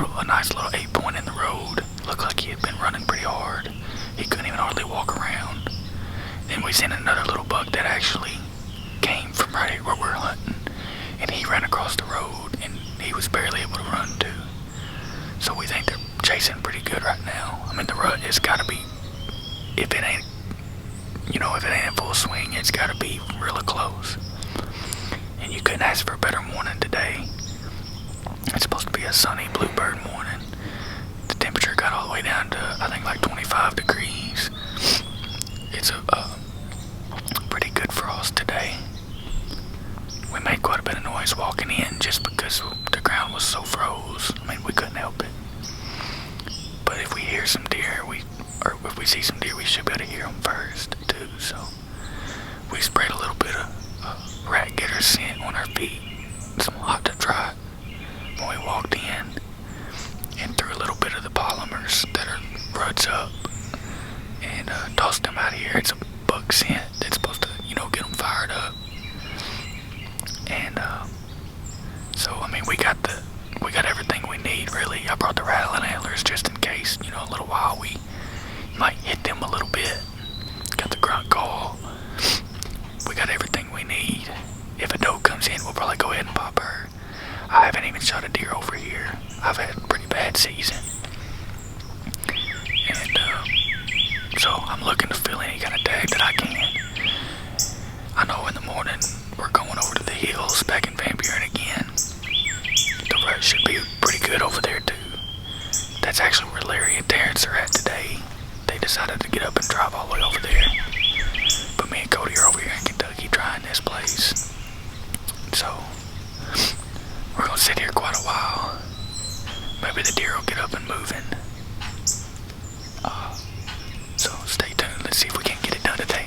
a nice little 8-point in the road. Looked like he had been running pretty hard. He couldn't even hardly walk around. Then we seen another little buck that actually came from right where we're hunting, and he ran across the road, and he was barely able to run too. So we think they're chasing pretty good right now. I mean, the rut has got to be, if it ain't in full swing, it's got to be really close. And you couldn't ask for a better morning today. It's supposed to be a sunny bluebird morning. The temperature got all the way down to, I think, like 25 degrees. It's a pretty good frost today. We made quite a bit of noise walking in just because the ground was so froze. I mean, we couldn't help it. But if we hear some deer, or if we see some deer, we should be able to hear them first too. So we sprayed a little bit of rat getter scent on our feet, some hot to trot when we walked in, and threw a little bit of the polymers that are ruts up, and tossed them out here. It's a bug scent that's supposed to, get them fired up. And so I mean, we got everything we need really. I brought the rattling antlers just in case, a little while we might hit them a little bit. Got the grunt call. We got everything we need. If a doe comes in, we'll probably go ahead and pop her. I haven't even shot a deer over here. I've had a pretty bad season. And so I'm looking to fill any kind of tag that I can. I know in the morning we're going over to the hills back in Van Buren again. The rut should be pretty good over there too. That's actually where Larry and Terrence are at today. They decided to get up and drive all the way over there. But me and Cody are over here in Kentucky trying this place. So we're gonna sit here quite a while. Maybe the deer will get up and moving. So stay tuned. Let's see if we can get it done today.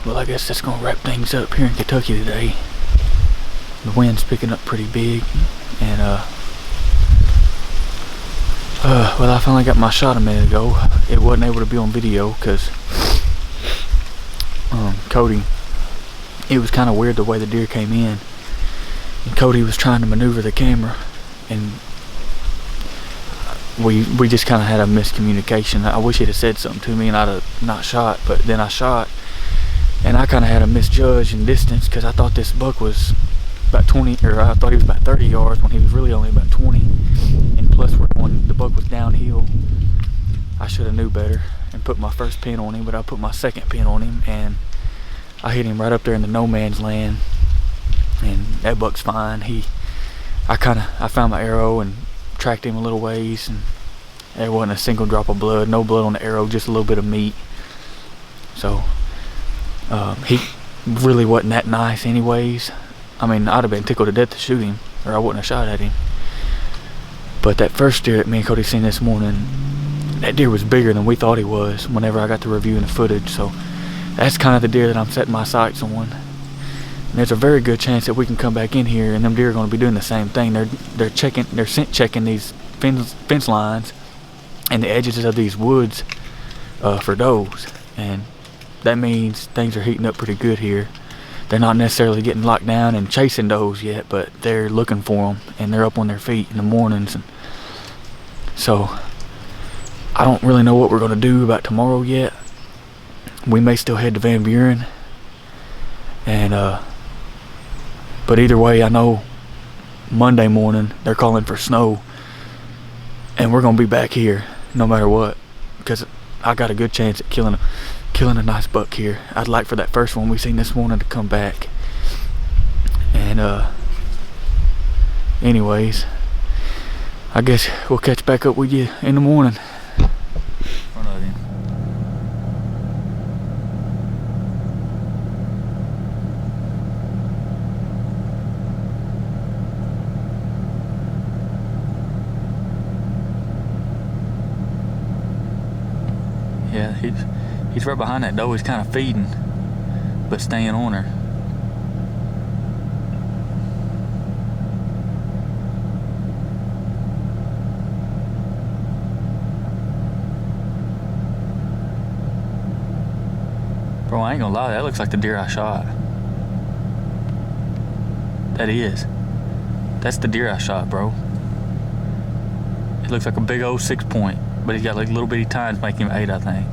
Well, I guess that's gonna wrap things up here in Kentucky today. The wind's picking up pretty big, and well, I finally got my shot a minute ago. It wasn't able to be on video because Cody, it was kind of weird the way the deer came in, and Cody was trying to maneuver the camera, and we just kind of had a miscommunication. I wish he'd have said something to me and I'd have not shot, but then I shot, and I kind of had a misjudge in distance because I thought this buck was about 20, or I thought he was about 30 yards when he was really only about 20. And plus, the buck was downhill. I should have knew better and put my first pin on him, but I put my second pin on him, and I hit him right up there in the no man's land, and that buck's fine. I found my arrow and tracked him a little ways, and there wasn't a single drop of blood, no blood on the arrow, just a little bit of meat. So he really wasn't that nice anyways. I mean, I'd have been tickled to death to shoot him, or I wouldn't have shot at him. But that first deer that me and Cody seen this morning, that deer was bigger than we thought he was whenever I got to reviewing the footage. So that's kind of the deer that I'm setting my sights on. And there's a very good chance that we can come back in here and them deer are going to be doing the same thing. They're scent checking these fence lines and the edges of these woods for does, and that means things are heating up pretty good here. They're not necessarily getting locked down and chasing does yet, but they're looking for them, and they're up on their feet in the mornings. And so I don't really know what we're going to do about tomorrow yet. We may still head to Van Buren, and but either way, I know Monday morning they're calling for snow, and we're going to be back here no matter what, because I got a good chance at killing a nice buck here. I'd like for that first one we seen this morning to come back. And anyways, I guess we'll catch back up with you in the morning. Yeah, he's right behind that doe. He's kind of feeding, but staying on her. Bro, I ain't gonna lie, that looks like the deer I shot. That is. That's the deer I shot, bro. It looks like a big old 6 point, but he's got like little bitty tines making him 8, I think.